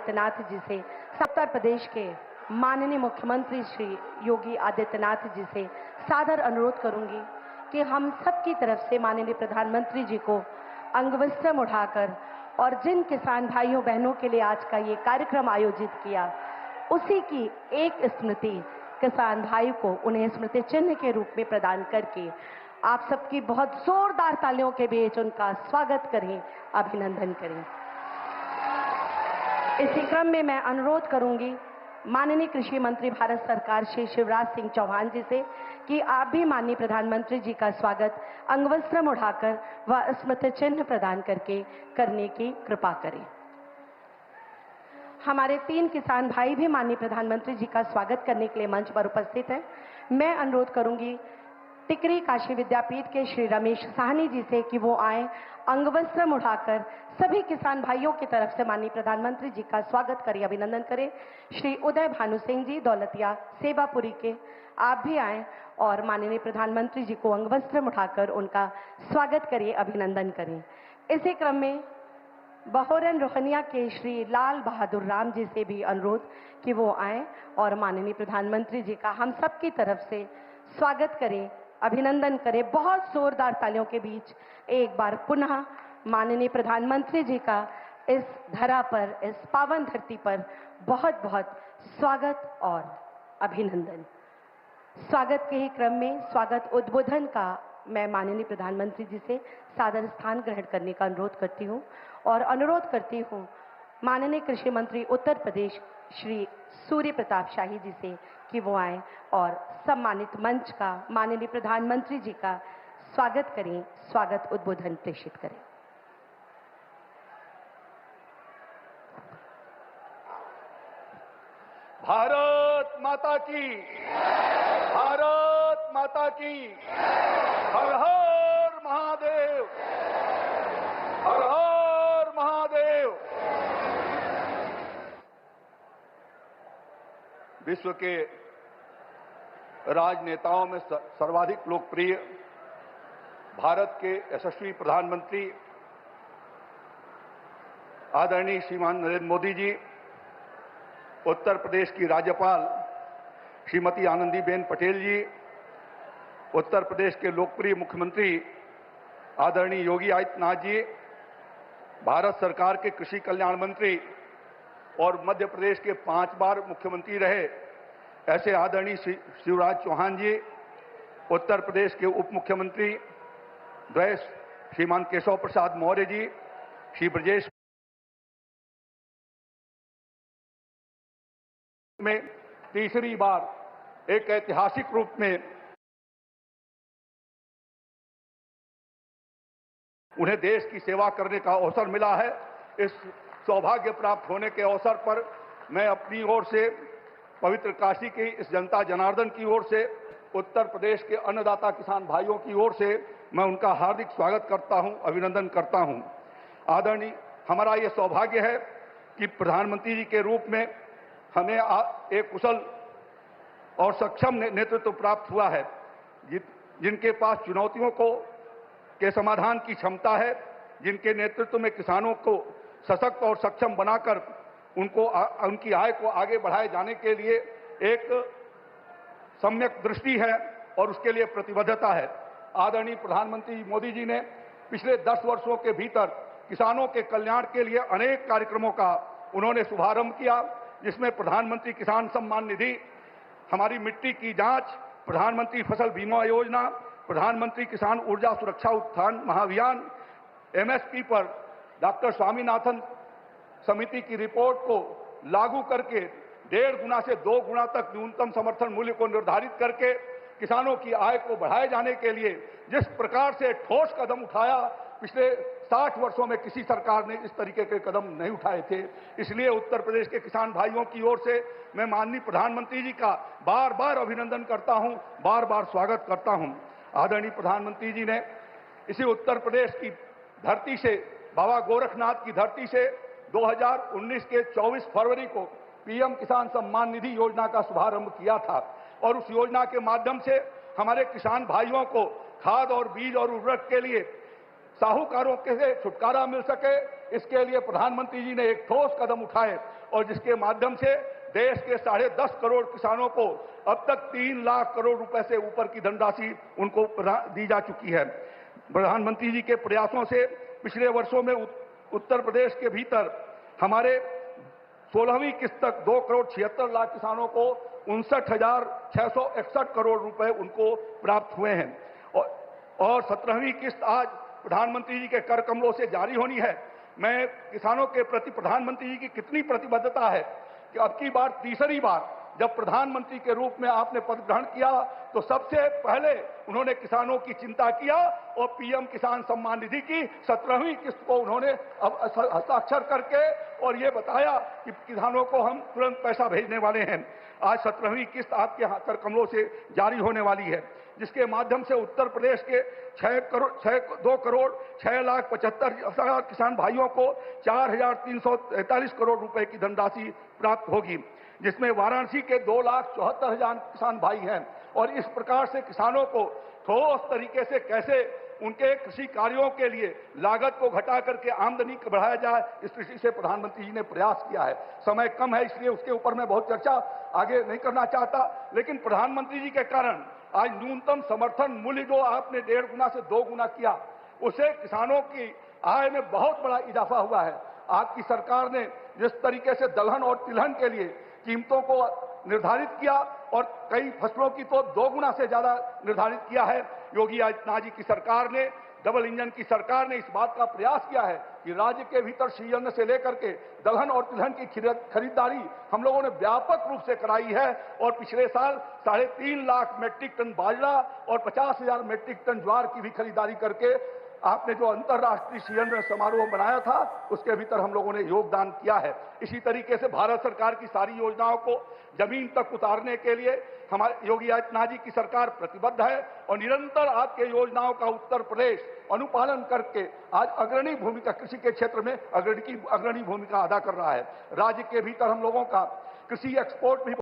आदित्यनाथ जी से, उत्तर प्रदेश के माननीय मुख्यमंत्री श्री योगी आदित्यनाथ जी से सादर अनुरोध करूंगी कि हम सबकी तरफ से माननीय प्रधानमंत्री जी को अंगवस्त्रम उठाकर और जिन किसान भाइयों बहनों के लिए आज का ये कार्यक्रम आयोजित किया, उसी की एक स्मृति किसान भाई को उन्हें स्मृति चिन्ह के रूप में प्रदान करके आप सबकी बहुत जोरदार तालियों के बीच उनका स्वागत करें, अभिनंदन करें। इसी क्रम में मैं अनुरोध करूंगी माननीय कृषि मंत्री भारत सरकार श्री शिवराज सिंह चौहान जी से कि आप भी माननीय प्रधानमंत्री जी का स्वागत अंगवस्त्रम उठाकर व स्मृति चिन्ह प्रदान करके करने की कृपा करें। हमारे 3 किसान भाई भी माननीय प्रधानमंत्री जी का स्वागत करने के लिए मंच पर उपस्थित हैं। मैं अनुरोध करूंगी टिकरी काशी विद्यापीठ के श्री रमेश साहनी जी से कि वो आए, अंगवस्त्रम उठाकर सभी किसान भाइयों की तरफ से माननीय प्रधानमंत्री जी का स्वागत करें, अभिनंदन करें। श्री उदय भानु सिंह जी दौलतिया सेवापुरी के, आप भी आए और माननीय प्रधानमंत्री जी को अंगवस्त्रम उठाकर उनका स्वागत करिए, अभिनंदन करें। इसी क्रम में बहोरन रोहनिया के श्री लाल बहादुर राम जी से भी अनुरोध कि वो आए और माननीय प्रधानमंत्री जी का हम सबकी तरफ से स्वागत करें, अभिनंदन करें। बहुत जोरदार तालियों के बीच एक बार पुनः माननीय प्रधानमंत्री जी का इस धरा पर, इस पावन धरती पर बहुत बहुत स्वागत और अभिनंदन। स्वागत के ही क्रम में स्वागत उद्बोधन का मैं माननीय प्रधानमंत्री जी से सादर स्थान ग्रहण करने का अनुरोध करती हूं और अनुरोध करती हूं माननीय कृषि मंत्री उत्तर प्रदेश श्री सूर्य प्रताप शाही जी से कि वो आए और सम्मानित मंच का माननीय प्रधानमंत्री जी का स्वागत करें, स्वागत उद्बोधन प्रेषित करें। भारत माता की, भारत माता की, हर हर महादेव, हर हर महादेव। विश्व के राजनेताओं में सर्वाधिक लोकप्रिय भारत के यशस्वी प्रधानमंत्री आदरणीय श्रीमान नरेंद्र मोदी जी, उत्तर प्रदेश की राज्यपाल श्रीमती आनंदीबेन पटेल जी, उत्तर प्रदेश के लोकप्रिय मुख्यमंत्री आदरणीय योगी आदित्यनाथ जी, भारत सरकार के कृषि कल्याण मंत्री और मध्य प्रदेश के 5 बार मुख्यमंत्री रहे ऐसे आदरणीय शिवराज चौहान जी, उत्तर प्रदेश के उप मुख्यमंत्री द्वय श्रीमान केशव प्रसाद मौर्य जी, श्री ब्रजेश में तीसरी बार एक ऐतिहासिक रूप में उन्हें देश की सेवा करने का अवसर मिला है। इस सौभाग्य प्राप्त होने के अवसर पर मैं अपनी ओर से, पवित्र काशी की इस जनता जनार्दन की ओर से, उत्तर प्रदेश के अन्नदाता किसान भाइयों की ओर से मैं उनका हार्दिक स्वागत करता हूं, अभिनंदन करता हूं। आदरणीय, हमारा यह सौभाग्य है कि प्रधानमंत्री जी के रूप में हमें एक कुशल और सक्षम नेतृत्व प्राप्त हुआ है, जिनके पास चुनौतियों के समाधान की क्षमता है, जिनके नेतृत्व में किसानों को सशक्त और सक्षम बनाकर उनकी आय को आगे बढ़ाए जाने के लिए एक सम्यक दृष्टि है और उसके लिए प्रतिबद्धता है। आदरणीय प्रधानमंत्री मोदी जी ने पिछले 10 वर्षों के भीतर किसानों के कल्याण के लिए अनेक कार्यक्रमों का उन्होंने शुभारंभ किया, जिसमें प्रधानमंत्री किसान सम्मान निधि, हमारी मिट्टी की जांच, प्रधानमंत्री फसल बीमा योजना, प्रधानमंत्री किसान ऊर्जा सुरक्षा उत्थान महाअभियान, एमएसपी पर डॉक्टर स्वामीनाथन समिति की रिपोर्ट को लागू करके 1.5 गुना से 2 गुना तक न्यूनतम समर्थन मूल्य को निर्धारित करके किसानों की आय को बढ़ाए जाने के लिए जिस प्रकार से ठोस कदम उठाया, पिछले 60 वर्षों में किसी सरकार ने इस तरीके के कदम नहीं उठाए थे। इसलिए उत्तर प्रदेश के किसान भाइयों की ओर से मैं माननीय प्रधानमंत्री जी का बार बार अभिनंदन करता हूं, बार बार स्वागत करता हूं। आदरणीय प्रधानमंत्री जी ने इसी उत्तर प्रदेश की धरती से, बाबा गोरखनाथ की धरती से 2019 के 24 फरवरी को पीएम किसान सम्मान निधि योजना का शुभारंभ किया था और उस योजना के माध्यम से हमारे किसान भाइयों को खाद और बीज और उर्वरक के लिए साहूकारों के से छुटकारा मिल सके, इसके लिए प्रधानमंत्री जी ने एक ठोस कदम उठाए और जिसके माध्यम से देश के 10.5 करोड़ किसानों को अब तक 3 लाख करोड़ रुपए से ऊपर की धनराशि उनको दी जा चुकी है। प्रधानमंत्री जी के प्रयासों से पिछले वर्षों में उत्तर प्रदेश के भीतर हमारे 16वीं किस्त तक 2 करोड़ 76 लाख किसानों को 59,661 करोड़ रुपए उनको प्राप्त हुए हैं और 17वीं किस्त आज प्रधानमंत्री जी के कर कमलों से जारी होनी है। मैं किसानों के प्रति प्रधानमंत्री जी की कितनी प्रतिबद्धता है कि अब की बार तीसरी बार जब प्रधानमंत्री के रूप में आपने पद ग्रहण किया तो सबसे पहले उन्होंने किसानों की चिंता किया और पीएम किसान सम्मान निधि की 17वीं किस्त को उन्होंने अब हस्ताक्षर करके और ये बताया कि किसानों को हम तुरंत पैसा भेजने वाले हैं। आज 17वीं किस्त आपके कर कमलों से जारी होने वाली है, जिसके माध्यम से उत्तर प्रदेश के 2 करोड़ 6,75,000 किसान भाइयों को 4,343 करोड़ रुपए की धनराशि प्राप्त होगी, जिसमें वाराणसी के 2,74,000 किसान भाई हैं। और इस प्रकार से किसानों को ठोस तरीके से कैसे उनके कृषि कार्यों के लिए लागत को घटा करके आमदनी बढ़ाया जाए, इस दृष्टि से प्रधानमंत्री जी ने प्रयास किया है। समय कम है, इसलिए उसके ऊपर मैं बहुत चर्चा आगे नहीं करना चाहता, लेकिन प्रधानमंत्री जी के कारण आज न्यूनतम समर्थन मूल्य जो आपने 1.5 गुना से 2 गुना किया, उससे किसानों की आय में बहुत बड़ा इजाफा हुआ है। आपकी सरकार ने जिस तरीके से दलहन और तिलहन के लिए कीमतों को निर्धारित किया और कई फसलों की तो 2 गुना से ज्यादा निर्धारित किया है। योगी आदित्यनाथ जी की सरकार ने, डबल इंजन की सरकार ने इस बात का प्रयास किया है कि राज्य के भीतर श्रीअन्न से लेकर के दलहन और तिलहन की खरीदारी हम लोगों ने व्यापक रूप से कराई है और पिछले साल 3.5 लाख मेट्रिक टन बाजरा और 50,000 मेट्रिक टन ज्वार की भी खरीदारी करके आपने जो अंतर्राष्ट्रीय श्रीअन्न समारोह बनाया था उसके भीतर हम लोगों ने योगदान किया है। इसी तरीके से भारत सरकार की सारी योजनाओं को जमीन तक उतारने के लिए हमारे योगी आदित्यनाथ जी की सरकार प्रतिबद्ध है और निरंतर आपके योजनाओं का उत्तर प्रदेश अनुपालन करके आज अग्रणी भूमिका कृषि के क्षेत्र में अग्रणी भूमिका अदा कर रहा है। राज्य के भीतर हम लोगों का कृषि एक्सपोर्ट भी